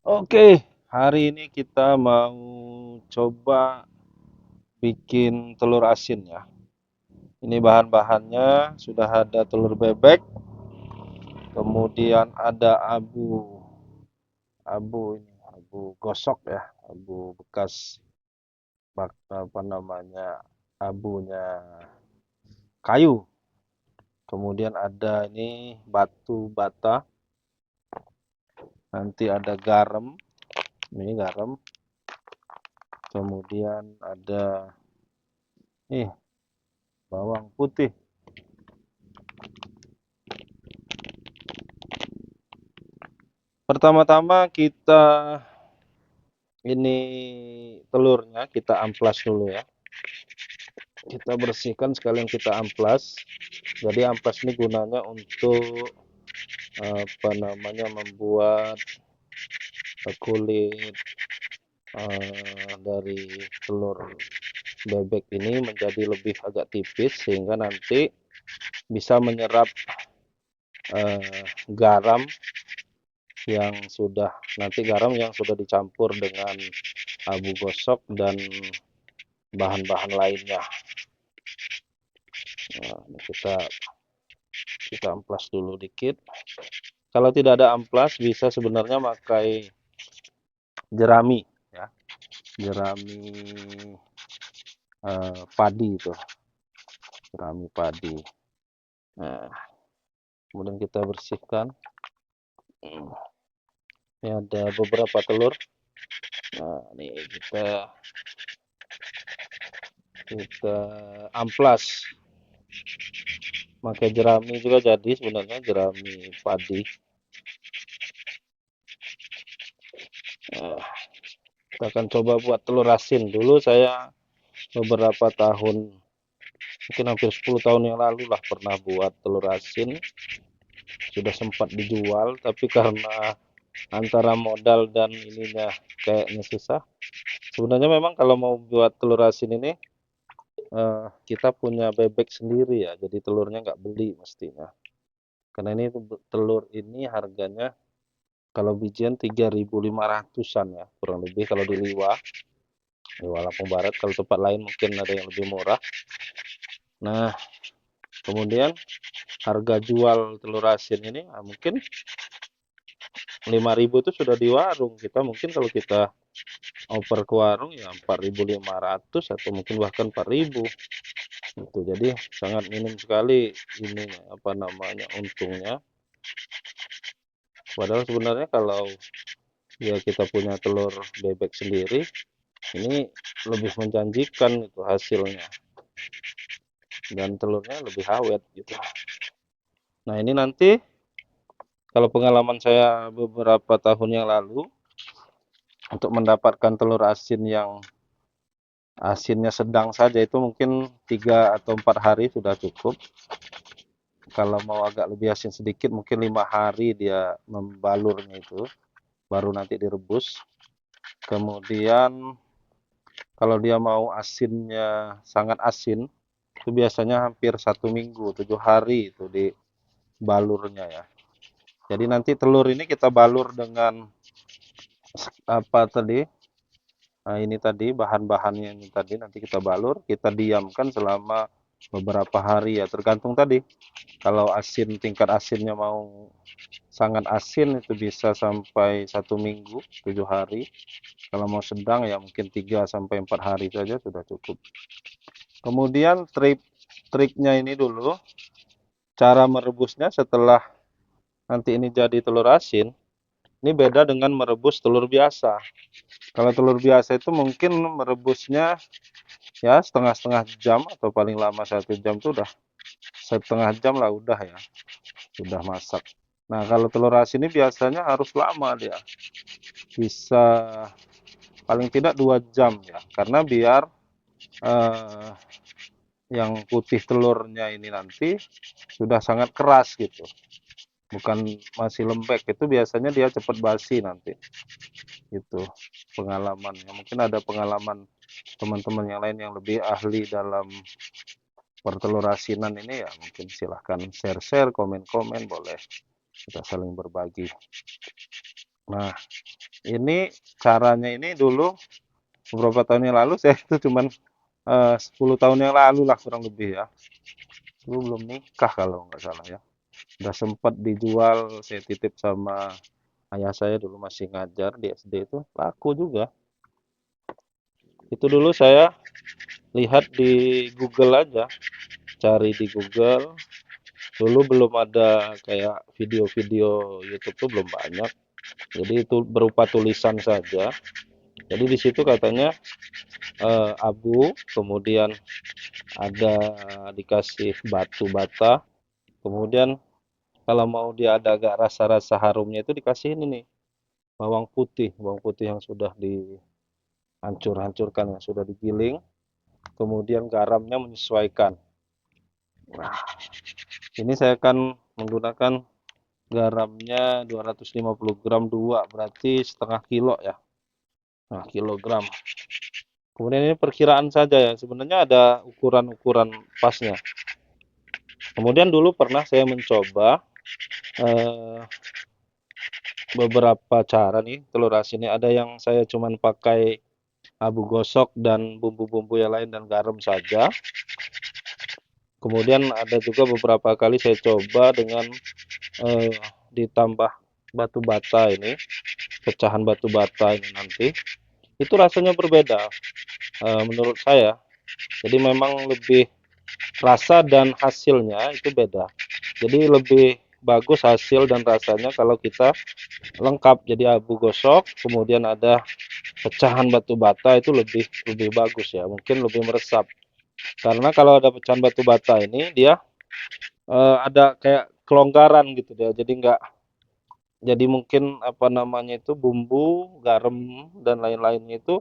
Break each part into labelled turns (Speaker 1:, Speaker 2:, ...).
Speaker 1: Oke, hari ini kita mau coba bikin telur asin ya. Ini bahan-bahannya sudah ada telur bebek, kemudian ada abu gosok ya, abu bekas apa namanya, abunya kayu. Kemudian ada ini batu bata, nanti ada garam, ini garam. Kemudian ada nih bawang putih. Pertama-tama kita ini telurnya kita amplas dulu ya. Kita bersihkan sekalian kita amplas. Jadi amplas ini gunanya untuk apa namanya, membuat kulit dari telur bebek ini menjadi lebih agak tipis sehingga nanti bisa menyerap garam garam yang sudah dicampur dengan abu gosok dan bahan-bahan lainnya. Nah, ini kita amplas dulu dikit. Kalau tidak ada amplas, bisa sebenarnya pakai jerami ya, jerami padi itu, jerami padi. Nah, kemudian kita bersihkan. Ini ada beberapa telur. Nah, ini kita amplas. Pakai jerami juga jadi sebenarnya, jerami padi. Nah, kita akan coba buat telur asin. Dulu saya beberapa tahun, mungkin hampir 10 tahun yang lalu lah, pernah buat telur asin. Sudah sempat dijual, tapi karena antara modal dan ininya kayaknya susah. Sebenarnya memang kalau mau buat telur asin ini kita punya bebek sendiri ya, jadi telurnya nggak beli mestinya. Karena ini telur ini harganya kalau bijian 3.500-an ya, kurang lebih kalau di Liwa Lampung Barat. Kalau tempat lain mungkin ada yang lebih murah. Nah, kemudian harga jual telur asin ini mungkin 5.000 itu sudah di warung. Kita mungkin kalau kita oper ke warung ya 4.500 atau mungkin bahkan 4.000 itu. Jadi sangat minim sekali ini apa namanya, untungnya. Padahal sebenarnya kalau ya kita punya telur bebek sendiri, ini lebih menjanjikan itu hasilnya, dan telurnya lebih awet gitu. Nah, ini nanti kalau pengalaman saya beberapa tahun yang lalu, untuk mendapatkan telur asin yang asinnya sedang saja itu mungkin 3 atau 4 hari sudah cukup. Kalau mau agak lebih asin sedikit mungkin 5 hari dia membalurnya itu, baru nanti direbus. Kemudian kalau dia mau asinnya sangat asin, itu biasanya hampir 1 minggu, 7 hari itu di balurnya ya. Jadi nanti telur ini kita balur dengan apa tadi? Nah, ini tadi bahan-bahannya ini tadi nanti kita balur, kita diamkan selama beberapa hari ya, tergantung tadi. Kalau tingkat asinnya mau sangat asin itu bisa sampai 1 minggu, 7 hari. Kalau mau sedang ya mungkin 3 sampai 4 hari saja sudah cukup. Kemudian triknya ini dulu, cara merebusnya setelah nanti ini jadi telur asin, ini beda dengan merebus telur biasa. Kalau telur biasa itu mungkin merebusnya ya setengah-setengah jam atau paling lama 1 jam, itu udah setengah jam lah udah ya, sudah masak. Nah, kalau telur asin ini biasanya harus lama dia, bisa paling tidak 2 jam ya, karena biar eh, yang putih telurnya ini nanti sudah sangat keras gitu, bukan masih lembek. Itu biasanya dia cepat basi nanti. Itu pengalamannya. Mungkin ada pengalaman teman-teman yang lain yang lebih ahli dalam pertelur asinan ini ya, mungkin silahkan share-share, komen-komen, boleh kita saling berbagi. Nah, ini caranya ini dulu beberapa tahun yang lalu saya itu cuman 10 tahun yang lalu lah kurang lebih ya. Dulu belum nikah kalau nggak salah ya. Udah sempat dijual, saya titip sama ayah saya dulu masih ngajar di SD itu laku juga. Itu dulu saya lihat di Google aja, cari di Google. Dulu belum ada kayak video-video YouTube tuh belum banyak. Jadi itu berupa tulisan saja. Jadi di situ katanya abu, kemudian ada dikasih batu bata, kemudian kalau mau dia ada agak rasa-rasa harumnya itu dikasih ini nih, bawang putih yang sudah dihancur-hancurkan, yang sudah digiling, kemudian garamnya menyesuaikan. Nah, ini saya akan menggunakan garamnya 250 gram 2, berarti setengah kilo ya. Nah, kilogram. Kemudian ini perkiraan saja ya, sebenarnya ada ukuran-ukuran pasnya. Kemudian dulu pernah saya mencoba eh, beberapa cara nih telur asin ini. Ada yang saya cuman pakai abu gosok dan bumbu-bumbu yang lain dan garam saja. Kemudian ada juga beberapa kali saya coba dengan eh, ditambah batu bata ini, pecahan batu bata ini nanti. Itu rasanya berbeda menurut saya. Jadi memang lebih rasa dan hasilnya itu beda. Jadi lebih bagus hasil dan rasanya kalau kita lengkap. Jadi abu gosok, kemudian ada pecahan batu bata itu lebih lebih bagus ya. Mungkin lebih meresap. Karena kalau ada pecahan batu bata ini dia ada kayak kelonggaran gitu dia. Jadi mungkin apa namanya itu bumbu, garam dan lain-lainnya itu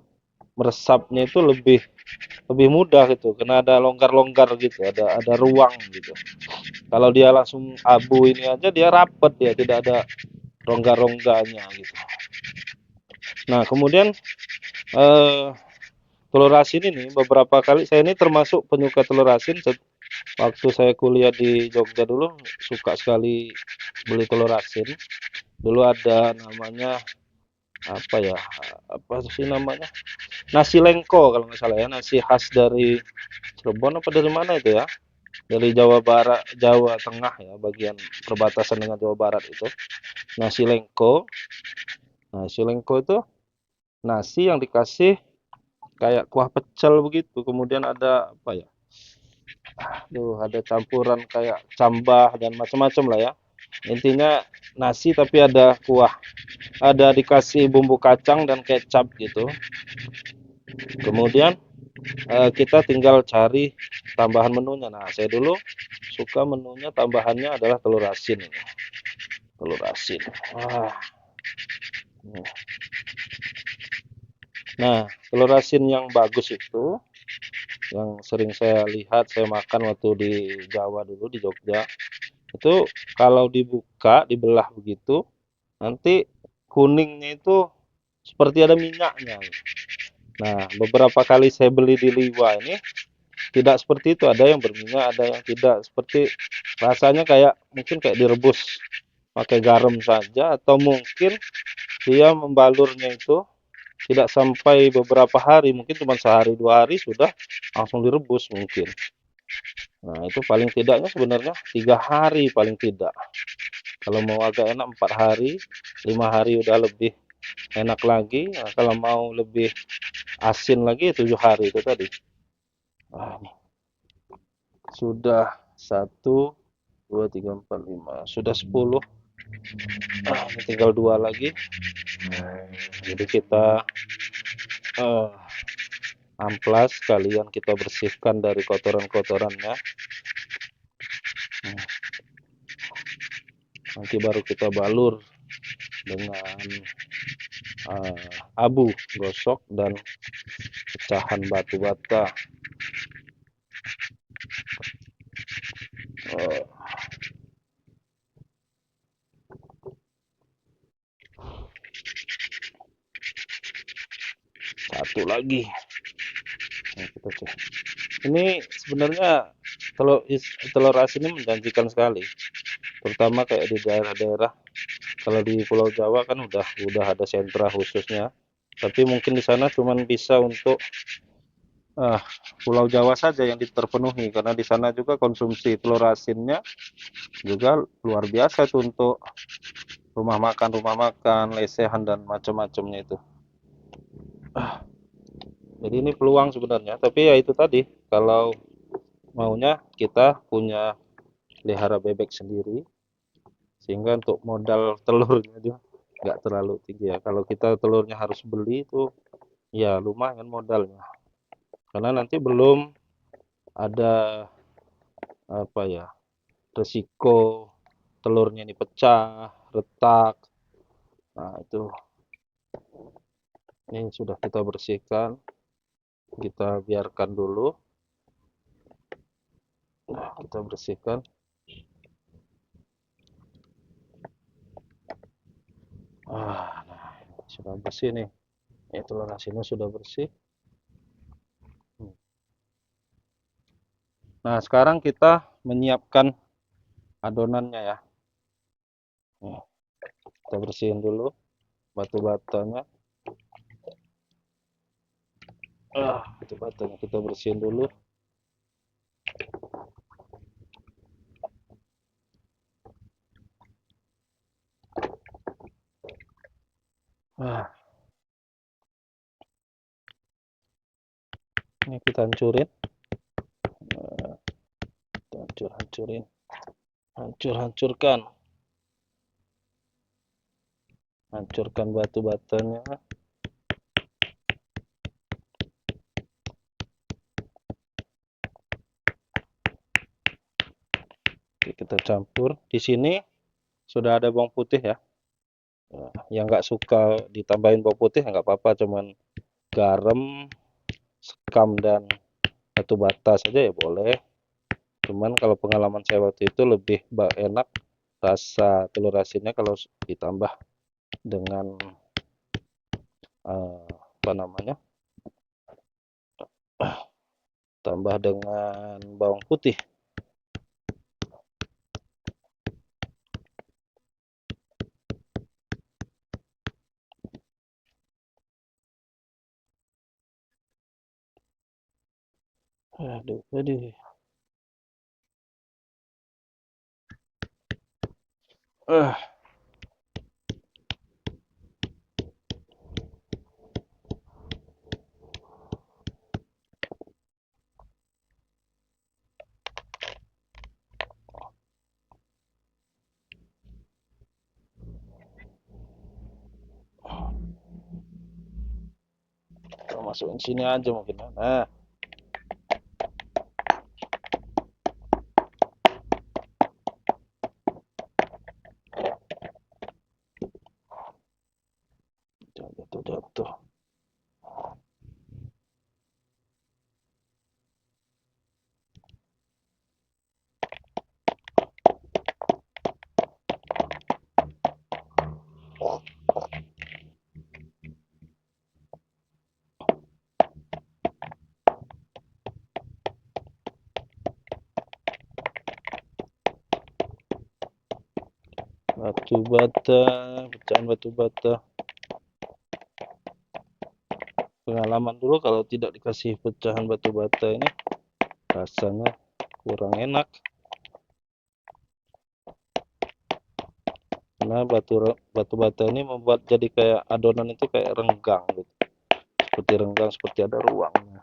Speaker 1: meresapnya itu lebih lebih mudah gitu. Karena ada longgar-longgar gitu, ada ruang gitu. Kalau dia langsung abu ini aja dia rapet ya, tidak ada rongga-rongganya gitu. Nah, kemudian eh, telur asin ini beberapa kali saya ini termasuk penyuka telur asin. Waktu saya kuliah di Jogja dulu suka sekali beli telur asin. Dulu ada namanya apa ya? Apa sih namanya? Nasi lengko kalau nggak salah ya, nasi khas dari Cirebon apa dari mana itu ya? Dari Jawa Barat, Jawa Tengah ya, bagian perbatasan dengan Jawa Barat itu. Nasi lengko. Nasi lengko itu nasi yang dikasih kayak kuah pecel begitu. Kemudian ada apa ya? Ada campuran kayak cambah dan macam-macam lah ya. Intinya nasi tapi ada kuah, ada dikasih bumbu kacang dan kecap gitu. Kemudian kita tinggal cari tambahan menunya. Nah, saya dulu suka menunya tambahannya adalah telur asin. Telur asin. Wah. Nah, telur asin yang bagus itu, yang sering saya lihat, saya makan waktu di Jawa dulu, di Jogja, itu kalau dibuka, dibelah begitu, nanti kuningnya itu seperti ada minyaknya. Nah, beberapa kali saya beli di Liwa ini, tidak seperti itu. Ada yang berminyak, ada yang tidak. Seperti rasanya kayak mungkin kayak direbus pakai garam saja, atau mungkin dia membalurnya itu tidak sampai beberapa hari, mungkin cuma sehari dua hari sudah langsung direbus mungkin. Nah, itu paling tidaknya sebenarnya 3 hari paling tidak. Kalau mau agak enak 4 hari, 5 hari udah lebih enak lagi. Nah, kalau mau lebih asin lagi 7 hari itu tadi. Nah, ini sudah 1, 2, 3, 4, 5, sudah 10. Ini tinggal 2 lagi. Jadi kita uh, amplas, kalian kita bersihkan dari kotoran-kotorannya. Nanti baru kita balur dengan abu gosok dan pecahan batu bata. Satu lagi. Nah, kita cek. Ini sebenarnya telur asin ini menjanjikan sekali, terutama kayak di daerah-daerah Kalau di Pulau Jawa kan udah ada sentra khususnya, tapi mungkin di sana cuman bisa untuk Pulau Jawa saja yang terpenuhi, karena di sana juga konsumsi telur asinnya juga luar biasa tuh untuk rumah makan, lesehan dan macam-macamnya itu. Jadi ini peluang sebenarnya, tapi ya itu tadi, kalau maunya kita punya pelihara bebek sendiri, sehingga untuk modal telurnya juga nggak terlalu tinggi ya. Kalau kita telurnya harus beli itu ya lumayan modalnya, karena nanti belum ada apa ya, resiko telurnya ini pecah, retak. Nah itu, ini sudah kita bersihkan, kita biarkan dulu. Nah, kita bersihkan. Nah, sudah bersih nih. Ya, telur asinnya sudah bersih. Nah, sekarang kita menyiapkan adonannya ya. Nih, kita bersihin dulu batu-batanya. Batu-batanya kita bersihin dulu. Ini kita hancurin. Hancur-hancurin. Hancur-hancurkan. Hancurkan batu-batanya. Oke, kita campur. Di sini sudah ada bawang putih ya. Yang nggak suka ditambahin bawang putih nggak apa-apa, cuman garam, sekam dan batu bata saja ya boleh. Cuman kalau pengalaman saya waktu itu lebih enak rasa telur asinnya kalau ditambah dengan apa namanya, tambah dengan bawang putih. Aduh, aduh. Kita masukin sini aja mungkin. Nah, jatuh. Batu bata, pecahan batu bata. Pengalaman dulu kalau tidak dikasih pecahan batu bata ini rasanya kurang enak. Karena batu bata ini membuat jadi kayak adonan itu kayak renggang gitu. Seperti renggang, seperti ada ruangnya.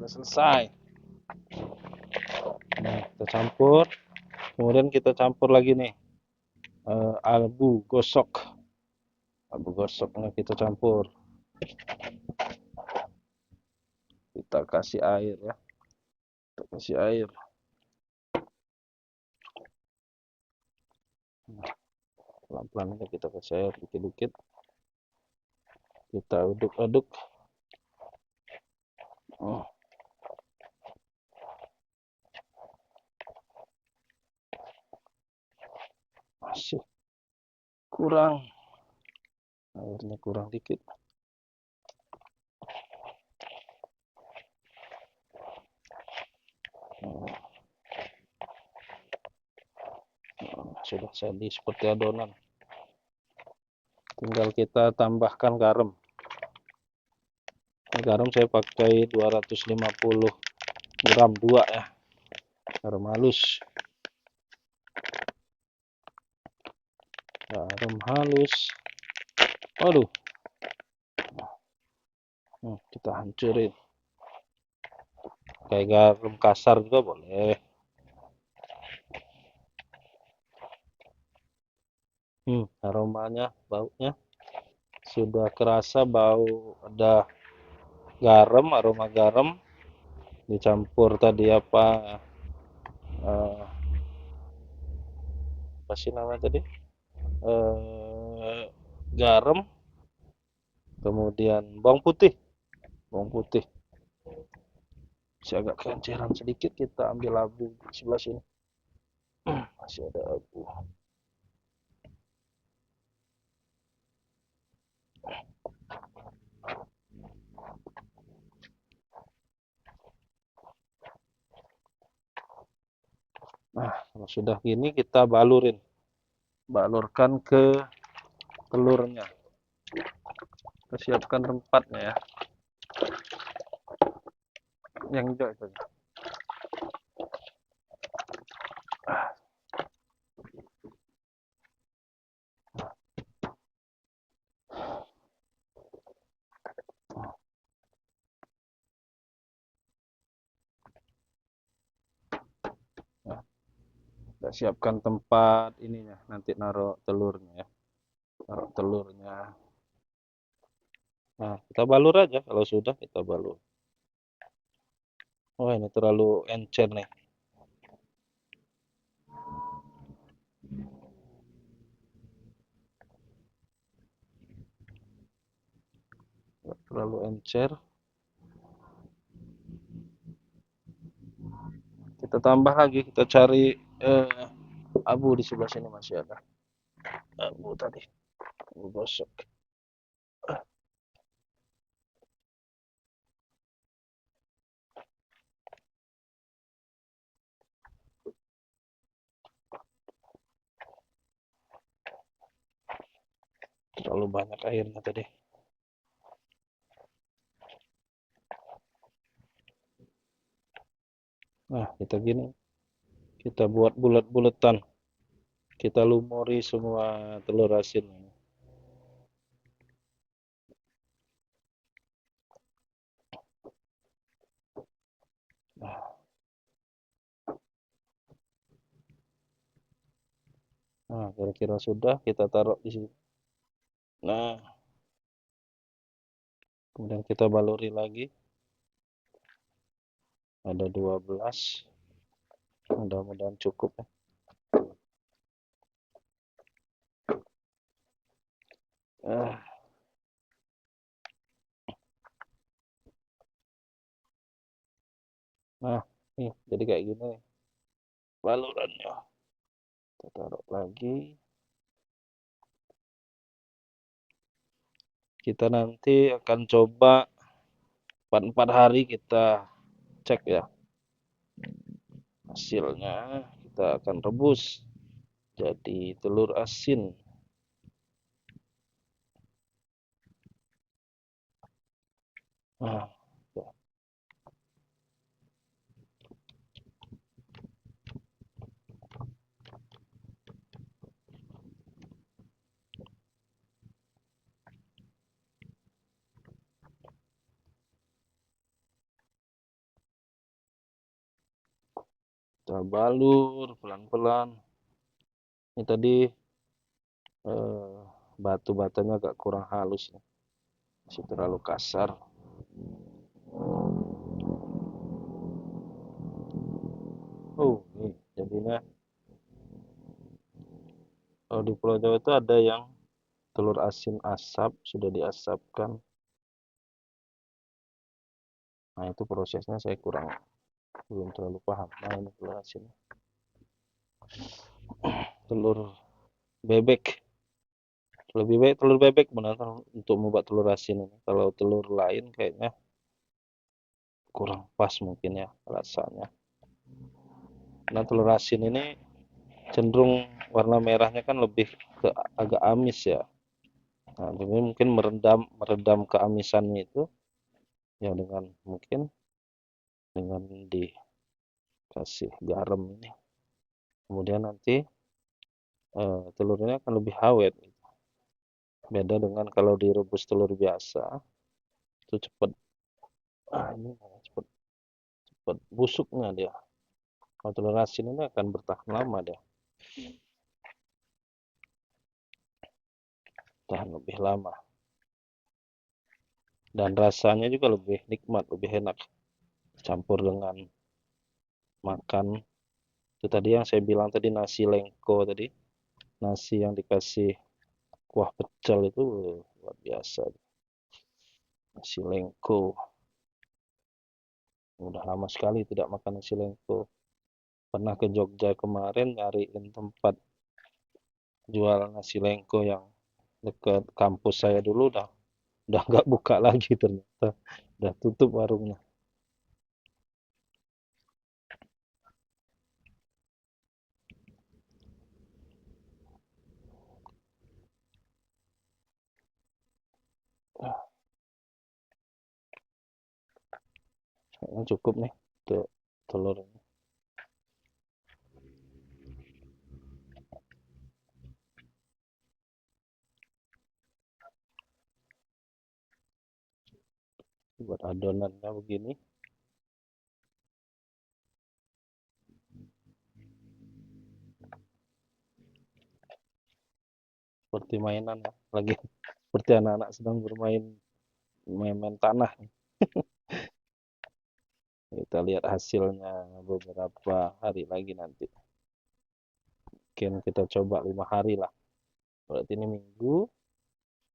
Speaker 1: Sudah selesai. Nah, kita campur. Kemudian kita campur lagi nih abu gosok. Abu gosoknya kita campur. Kita kasih air ya. Kita kasih air. Pelan-pelan kita kasih air dikit-dikit. Kita aduk-aduk. Oh. Masih kurang. Airnya kurang dikit. Sudah jadi seperti adonan. Tinggal kita tambahkan garam. Ini garam saya pakai 250 gram 2 ya. Garam halus. Garam halus. Waduh. Kita hancurin. Kayak garam kasar juga boleh. Aromanya, baunya sudah kerasa, bau ada garam, aroma garam dicampur tadi apa sih namanya tadi, garam, kemudian bawang putih masih agak kenceran sedikit. Kita ambil abu di sebelah sini. Masih ada abu. Nah, kalau sudah gini kita balurkan ke telurnya. Kita siapkan tempatnya ya, yang hijau itu. Kita siapkan tempat ininya, nanti naruh telurnya ya. Nah, kita balur aja. Kalau sudah kita balur. Oh, ini terlalu encer nih. Terlalu encer. Kita tambah lagi, kita cari abu di sebelah sini masih ada. Abu tadi. Abu gosok. Terlalu banyak airnya tadi. Nah, kita gini. Kita buat bulat-bulatan. Kita lumuri semua telur asin. Nah, kira-kira sudah, kita taruh di sini. Nah, kemudian kita baluri lagi. Ada 12. Mudah-mudahan cukup ya. Nah, nih jadi kayak gini balurannya. Kita taruh lagi. Kita nanti akan coba 4 hari kita cek ya hasilnya. Kita akan rebus jadi telur asin. Nah, kita balur pelan-pelan. Ini tadi batu-batanya agak kurang halus ya. Masih terlalu kasar. Oh, ini jadinya kalau di Pulau Jawa itu ada yang telur asin asap, sudah diasapkan. Nah, itu prosesnya saya belum terlalu paham. Nah, ini telur asin. Telur bebek. Lebih baik telur bebek benar untuk membuat telur asin ini. Kalau telur lain kayaknya kurang pas mungkin ya rasanya. Nah, telur asin ini cenderung warna merahnya kan lebih ke agak amis ya. Nah, ini mungkin meredam keamisannya itu ya mungkin dengan dikasih garam ini. Kemudian nanti telurnya akan lebih awet. Beda dengan kalau direbus telur biasa itu cepat cepat busuknya dia. Kalau telur asin ini akan bertahan lama dia. Tahan lebih lama. Dan rasanya juga lebih nikmat, lebih enak. Campur dengan makan. Itu tadi yang saya bilang tadi nasi lengko tadi. Nasi yang dikasih kuah pecel itu luar biasa. Nasi lengko. Udah lama sekali tidak makan nasi lengko. Pernah ke Jogja kemarin nyariin tempat jual nasi lengko yang dekat kampus saya dulu udah nggak buka lagi ternyata. Udah tutup warungnya. Kayaknya cukup nih untuk telur ini. Buat adonannya begini. Seperti mainan ya. Lagi seperti anak-anak sedang bermain main tanah. Kita lihat hasilnya beberapa hari lagi nanti. Mungkin kita coba 5 hari lah. Berarti ini Minggu,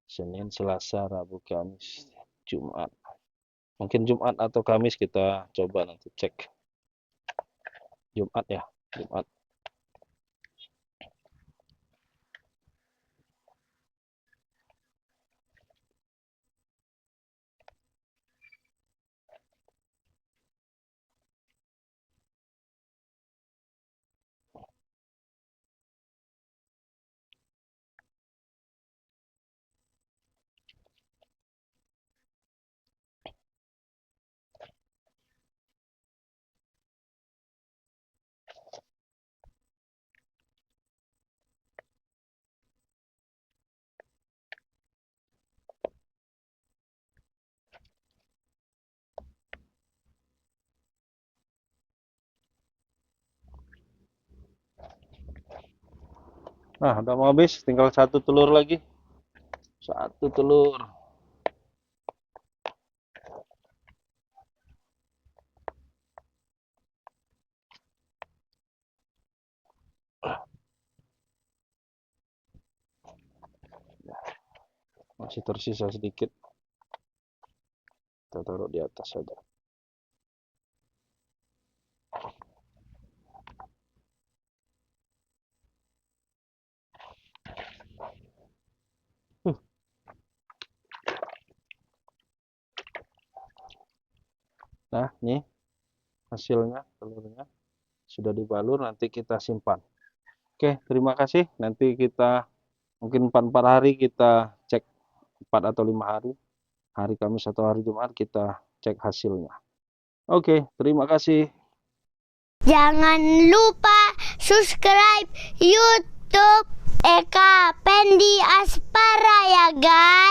Speaker 1: Senin, Selasa, Rabu, Kamis, Jumat. Mungkin Jumat atau Kamis kita coba nanti cek. Jumat ya, Jumat. Nah, udah mau habis, tinggal 1 telur lagi. 1 telur. Masih tersisa sedikit. Kita taruh di atas saja. Nah, nih hasilnya telurnya sudah dibalur, nanti kita simpan. Oke, terima kasih. Nanti kita mungkin 4 hari kita cek 4 atau 5 hari. Hari Kamis atau hari Jumat kita cek hasilnya. Oke, terima kasih.
Speaker 2: Jangan lupa subscribe YouTube Eka Pendi Aspara ya guys.